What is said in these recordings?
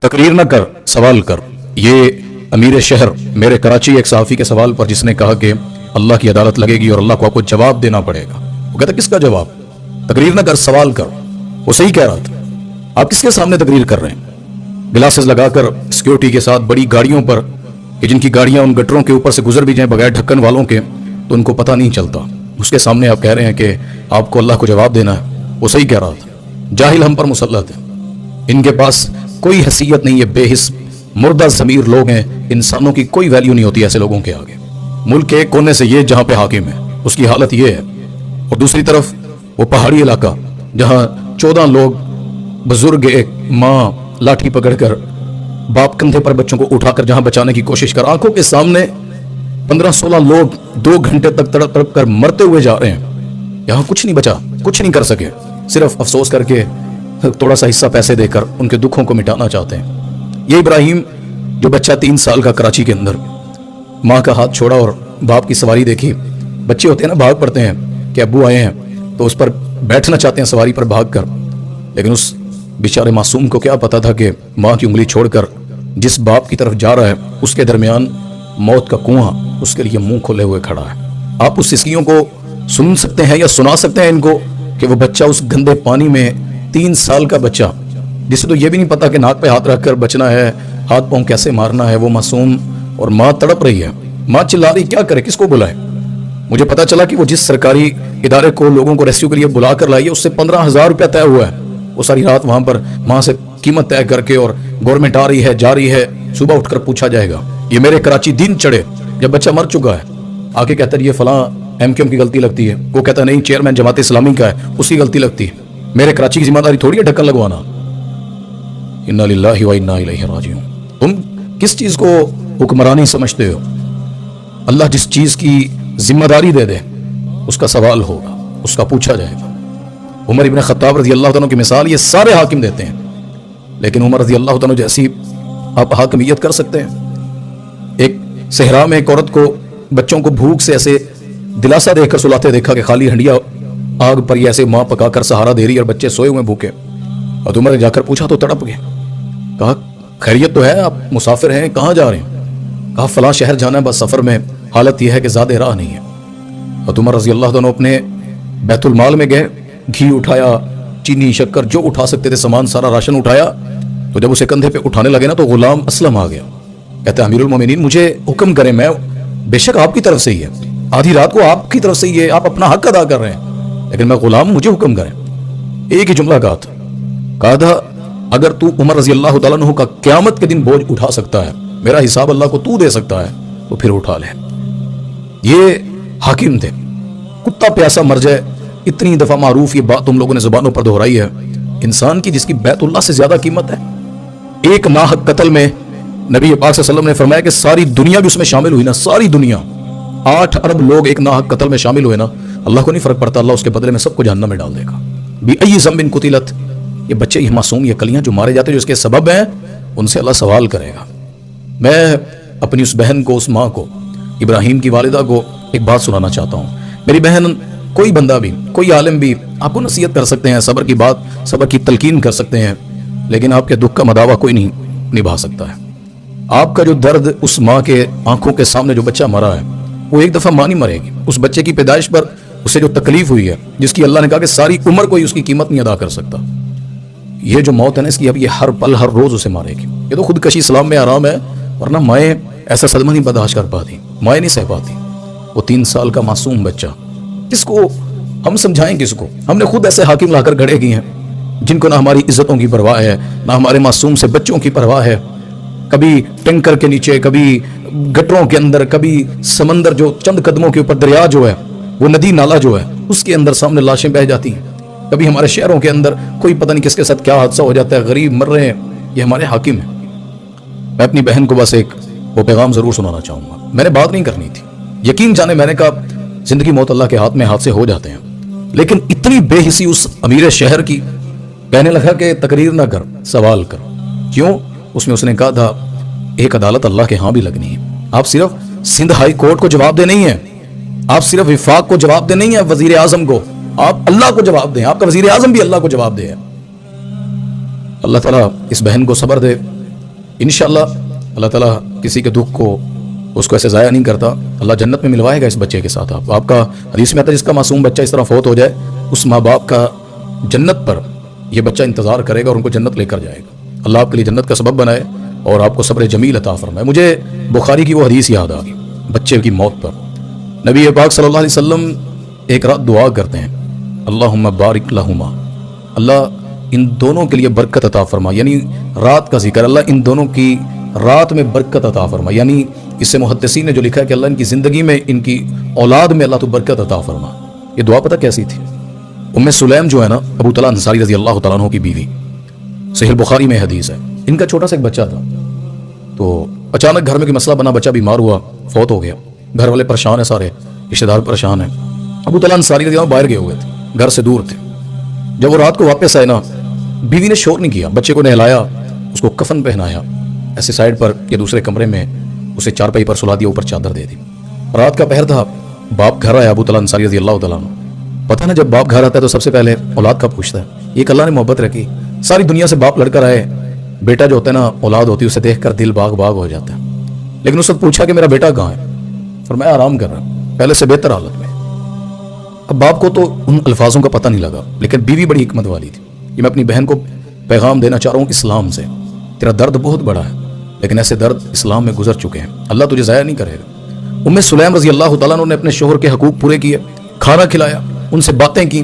तकरीर न कर, सवाल कर। ये अमीर शहर मेरे कराची एक सहाफ़ी के सवाल पर जिसने कहा कि अल्लाह की अदालत लगेगी और अल्लाह को आपको जवाब देना पड़ेगा, वो कहता किसका जवाब? तकरीर न कर, सवाल कर। वो सही कह रहा था। आप किसके सामने तकरीर कर रहे हैं? ग्लासेस लगाकर सिक्योरिटी के साथ बड़ी गाड़ियों पर, कि जिनकी गाड़ियां उन गटरों के ऊपर से गुजर भी जाएं बगैर ढक्कन वालों के तो उनको पता नहीं चलता, उसके सामने आप कह रहे हैं कि आपको अल्लाह को जवाब देना है। वो सही कह रहा था। जाहिल हम पर मुसल्लत है, इनके पास कोई हैसियत नहीं है, बेहिस मुर्दा ज़मीर लोग हैं, इंसानों की कोई वैल्यू नहीं होती ऐसे लोगों के आगे। मुल्क के एक कोने से ये जहाँ पे हाकिम है उसकी हालत ये है, और दूसरी तरफ वो पहाड़ी इलाका जहाँ 14 लोग बुजुर्ग, एक माँ लाठी पकड़कर बाप कंधे पर बच्चों को उठाकर जहाँ बचाने की कोशिश कर, आंखों के सामने 15-16 लोग 2 घंटे तक तड़प तड़प कर मरते हुए जा रहे हैं। यहाँ कुछ नहीं बचा, कुछ नहीं कर सके, सिर्फ अफसोस करके थोड़ा सा हिस्सा पैसे देकर उनके दुखों को मिटाना चाहते हैं। ये इब्राहिम जो बच्चा 3 साल का कराची के अंदर माँ का हाथ छोड़ा और बाप की सवारी देखी, बच्चे होते हैं ना, भाग पड़ते हैं कि अब्बू आए हैं तो उस पर बैठना चाहते हैं सवारी पर भाग कर, लेकिन उस बेचारे मासूम को क्या पता था कि माँ की उंगली छोड़कर जिस बाप की तरफ जा रहा है उसके दरमियान मौत का कुआं उसके लिए मुंह खोले हुए खड़ा है। आप उस सिस्कियों को सुन सकते हैं या सुना सकते हैं इनको कि वो बच्चा उस गंदे पानी में, 3 साल का बच्चा जिसे तो ये भी नहीं पता कि नाक पे हाथ रखकर बचना है, हाथ पांव कैसे मारना है, वो मासूम, और माँ तड़प रही है, माँ चिल्ला रही, क्या करे, किसको बुलाए? मुझे पता चला कि वो जिस सरकारी इदारे को लोगों को रेस्क्यू के लिए बुला कर लाई है उससे 15,000 रुपया तय हुआ है। वो सारी रात वहां पर माँ से कीमत तय करके, और गवर्नमेंट आ रही है जा रही है, सुबह उठकर पूछा जाएगा। ये मेरे कराची दिन चढ़े जब बच्चा मर चुका है, आके कहता है ये फलां MQM की गलती लगती है, वो कहता नहीं चेयरमैन जमात इस्लामी का है उसकी गलती लगती है, मेरे कराची की जिम्मेदारी थोड़ी है ढक्कन लगवाना। इन्ना लिल्लाहि व इन्ना इलैहि राजिऊन। तुम किस चीज को हुक्मरानी समझते हो? अल्लाह जिस चीज की जिम्मेदारी दे दे उसका सवाल होगा, उसका पूछा जाएगा। उमर इब्न खत्ताब रजी अल्लाह तआला की मिसाल ये सारे हाकिम देते हैं, लेकिन उमर रजी अल्लाह तआला जैसी आप हाकिमियत कर सकते हैं? एक सहरा में एक औरत को बच्चों को भूख से ऐसे दिलासा देकर सुलाते देखा कि खाली हंडिया आग पर ऐसे माँ पकाकर सहारा दे रही और बच्चे सोए हुए भूखे। और उमर ने जाकर पूछा तो तड़प गए, कहा खैरियत तो है, आप मुसाफिर हैं, कहाँ जा रहे हैं? कहा फलां शहर जाना है, बस सफर में हालत यह है कि ज्यादा राह नहीं है। और उमर रजी अल्लाह तआला अपने बैतुल माल में गए, घी उठाया, चीनी शक्कर जो उठा सकते थे सामान सारा राशन उठाया। तो जब उसे कंधे पे उठाने लगे ना तो गुलाम असलम आ गया, कहते अमीरुल मोमिनीन मुझे हुक्म करें, मैं बेशक आपकी तरफ से ही है, आधी रात को आपकी तरफ से ही है, आप अपना हक अदा कर रहे हैं, लेकिन मैं गुलाम, मुझे हुक्म करें। एक ही जुमला कहा था अगर तू उमर रजी अल्लाह तआला अन्हु का क़यामत के दिन बोझ उठा सकता है, मेरा हिसाब अल्लाह को तू दे सकता है, तो फिर उठा ले। ये हाकिम थे, कुत्ता प्यासा मर जाए, इतनी दफा मारूफ ये बात तुम लोगों ने जुबानों पर दोहराई है, इंसान की जिसकी बैतुल्लाह से ज्यादा कीमत है। एक नाहक कत्ल में नबी पाक सल्लल्लाहु अलैहि वसल्लम ने फरमाया कि सारी दुनिया भी उसमें शामिल हुई ना, सारी दुनिया, 8 अरब लोग एक नाहक कत्ल में शामिल हुए ना, अल्लाह को नहीं फर्क पड़ता, अल्लाह उसके बदले में सबको जहन्नम में डाल देगा। बिअय्यि ज़ंबिन कुतिलत, ये बच्चे, ये मासूम, ये कलियां जो मारे जाते हैं, जो इसके सबब हैं, उनसे अल्लाह सवाल करेगा। मैं अपनी उस बहन को, उस माँ को, इब्राहिम की वालिदा को एक बात सुनाना चाहता हूँ। मेरी बहन, कोई बंदा भी, कोई आलिम भी आपको नसीहत कर सकते हैं, सब्र की बात, सब्र की तलकीन कर सकते हैं, लेकिन आपके दुख का मदावा कोई नहीं निभा सकता है। आपका जो दर्द उस माँ के आंखों के सामने जो बच्चा मरा है, वो एक दफा माँ नहीं मरेगी। उस बच्चे की पैदाइश पर उसे जो तकलीफ हुई है, जिसकी अल्लाह ने कहा कि सारी उम्र कोई उसकी कीमत नहीं अदा कर सकता, ये जो मौत है ना इसकी, अब ये हर पल हर रोज उसे मारेगी। ये तो खुदकशी इस्लाम में आराम है, वरना माएँ ऐसा सदमा नहीं बर्दाश्त कर पाती, माएँ नहीं सह पाती। वो 3 साल का मासूम बच्चा, किसको हम समझाएं, किसको? हमने खुद ऐसे हाकिम लाकर गड़े किए हैं जिनको ना हमारी इज्जतों की परवाह है, ना हमारे मासूम से बच्चों की परवाह है। कभी टैंकर के नीचे, कभी गटरों के अंदर, कभी समंदर जो चंद कदमों के ऊपर, दरिया जो है, वो नदी नाला जो है, उसके अंदर सामने लाशें बह जाती हैं। कभी हमारे शहरों के अंदर कोई पता नहीं किसके साथ क्या हादसा हो जाता है, गरीब मर रहे हैं, ये हमारे हाकिम हैं। मैं अपनी बहन को बस एक वो पैगाम जरूर सुनाना चाहूंगा। मैंने बात नहीं करनी थी, यकीन जाने, मैंने कहा जिंदगी मौत अल्लाह के हाथ में, हाथ से हो जाते हैं, लेकिन इतनी बेहिसी उस अमीर शहर की, कहने लगा कि तकरीर ना कर, सवाल कर। क्यों? उसमें उसने कहा था एक अदालत अल्लाह के यहाँ भी लगनी है। आप सिर्फ सिंध हाई कोर्ट को जवाब दे नहीं है, आप सिर्फ विफाक को जवाब दे नहीं है, वजीर आजम को, आप अल्लाह को जवाब दें। आपका वजीर आजम भी अल्लाह को जवाब दे। अल्लाह ताला इस बहन को सब्र दे, इंशाअल्लाह अल्लाह ताला किसी के दुख को उसको ऐसे ज़ाया नहीं करता, अल्लाह जन्नत में मिलवाएगा इस बच्चे के साथ। आपका हदीस में आता है जिसका मासूम बच्चा इस तरह फौत हो जाए उस माँ बाप का जन्नत पर यह बच्चा इंतज़ार करेगा और उनको जन्नत लेकर जाएगा। अल्लाह आपके लिए जन्नत का सबब बनाए और आपको सब्र जमील अता फरमाए। मुझे बुखारी की वो हदीस याद आ गई बच्चे की मौत पर। नबी पाक सल्लल्लाहु अलैहि वसल्लम एक रात दुआ करते हैं, अल्लाहुम्मा बारिक लहुमा, अल्लाह इन दोनों के लिए बरकत अता फरमा, यानी रात का जिक्र, अल्लाह इन दोनों की रात में बरकत अता फरमा। यानी इससे मुहद्दिसीन ने जो लिखा है कि अल्लाह इनकी ज़िंदगी में, इनकी औलाद में अल्लाह तो बरकत अता फरमा। ये दुआ पता कैसी थी? उम्मे सुलैम जो है ना, अबू तला अंसारी रज़ी अल्लाह तआला अन्हु की बीवी, सहीह बुखारी में हदीस है। इनका छोटा सा एक बच्चा था, तो अचानक घर में कोई मसला बना, बच्चा बीमार हुआ, फौत हो गया। घर वाले परेशान है, सारे रिश्तेदार परेशान हैं। अबू तला अंसारी रज़ी अल्लाह बाहर गए हुए थे, घर से दूर थे। जब वो रात को वापस आए ना, बीवी ने शोर नहीं किया, बच्चे को नहलाया, उसको कफन पहनाया, ऐसे साइड पर या दूसरे कमरे में उसे चारपाई पर सुला दिया, ऊपर चादर दे दी। रात का पहर था, बाप घर आया, अबू तला अंसारी रज़ी अल्लाह तआला अन्हु। पता ना जब बाप घर आता है तो सबसे पहले औलाद का पूछता है। एक अल्लाह ने मोहब्बत रखी, सारी दुनिया से बाप लड़कर आए, बेटा जो होता है ना, औलाद होती है, उसे देखकर दिल बाग बाग हो जाता है। लेकिन उस वक्त पूछा कि मेरा बेटा कहाँ है? फरमाया आराम कर रहा है, पहले से बेहतर हालत में। अब बाप को तो उन अल्फाजों का पता नहीं लगा, लेकिन बीवी बड़ी हिकमत वाली थी। ये मैं अपनी बहन को पैगाम देना चाह रहा हूँ इस्लाम से, तेरा दर्द बहुत बड़ा है, लेकिन ऐसे दर्द इस्लाम में गुजर चुके हैं, अल्लाह तुझे ज़ाया नहीं करेगा। उम्मे सुलैम रज़ी अल्लाह तआला अन्हा ने अपने शोहर के हकूक पूरे किए, खाना खिलाया, उनसे बातें की,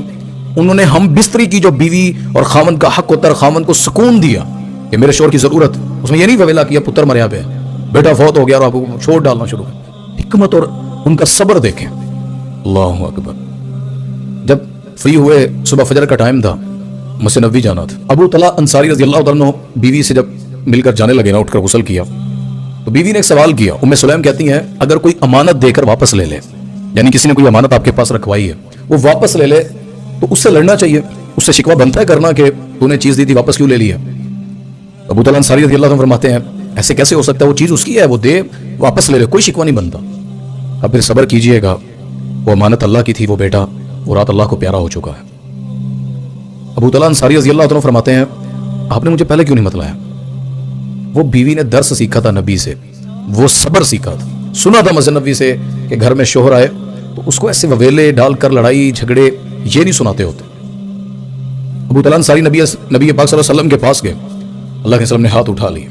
उन्होंने हम बिस्तरी की जो बीवी और खामन का हक होता है, खामन को सुकून दिया कि मेरे शोहर की जरूरत। उसमें ये नहीं फवेला किया पुत्र मरिया पे, बेटा फौत हो गया और आपको छोड़ डालना शुरू कर। हिकमत और उनका सब्र देखें, अल्लाहु अकबर। जब फ्री हुए, सुबह फजर का टाइम था, मस्जिद नबवी जाना था। अबू तला अंसारी रज़ी अल्लाह तआला अन्हु बीवी से जब मिलकर जाने लगे ना, उठकर गुस्ल किया, तो बीवी ने एक सवाल किया। उम्मे सुलैम कहती हैं, अगर कोई अमानत देकर वापस ले ले, यानी किसी ने कोई अमानत आपके पास रखवाई है, वो वापस ले ले, तो उससे लड़ना चाहिए, उससे शिकवा बनता है करना कि तूने चीज दी थी वापस क्यों ले लिया? अबू तला अंसारी रज़ी अल्लाह अन्हु फरमाते हैं, ऐसे कैसे हो सकता है, वो चीज उसकी है, वो दे, वापस ले ले, कोई शिकवा नहीं बनता। अब फिर सब्र कीजिएगा, वो अमानत अल्लाह की थी, वो बेटा वो रात अल्लाह को प्यारा हो चुका है। अबू तला अंसारी रज़ी अल्लाह अन्हु फरमाते हैं, आपने मुझे पहले क्यों नहीं बतलाया? वो बीवी ने दर्स सीखा था नबी से, वो सब्र सीखा था, सुना था मस्जिद नबी से कि घर में शोहर आए तो उसको ऐसे ववेले डालकर लड़ाई झगड़े ये नहीं सुनाते होते। अबू तला अंसारी नबी पाक सल्लल्लाहु अलैहि वसल्लम के पास गए, अल्लाह के वसल्लम ने हाथ उठा लिए,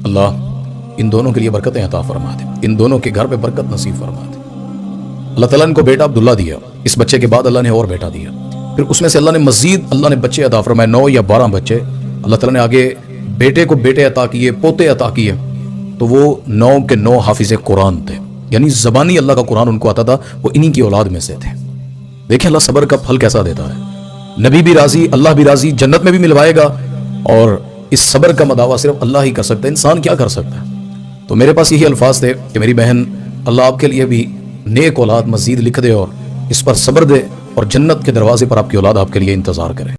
अल्लाह इन दोनों के लिए बरकतें अता फरमा दे, इन दोनों के घर पे बरकत नसीब फरमा दे। अल्लाह ताला ने इनको बेटा अब्दुल्ला दिया, इस बच्चे के बाद अल्लाह ने और बेटा दिया, फिर उसमें से अल्लाह ने मजीद अल्लाह ने बच्चे अता फरमाए, 9 या 12 बच्चे अल्लाह ताला ने आगे बेटे को बेटे अता किए, पोते अता किए, तो वो 9 के 9 हाफिज़े कुरान थे, यानी ज़बानी अल्लाह का कुरान उनको आता था, वो इन्हीं की औलाद में से थे। देखें अल्लाह सब्र का फल कैसा देता है, नबी भी राजी, अल्लाह भी राजी, जन्नत में भी मिलवाएगा। और इस सब्र का मदावा सिर्फ अल्लाह ही कर सकता है, इंसान क्या कर सकता है? तो मेरे पास यही अल्फाज थे कि मेरी बहन, अल्लाह आपके लिए भी नेक औलाद मजीद लिख दे और इस पर सब्र दे, और जन्नत के दरवाजे पर आपकी औलाद आपके लिए इंतजार करे।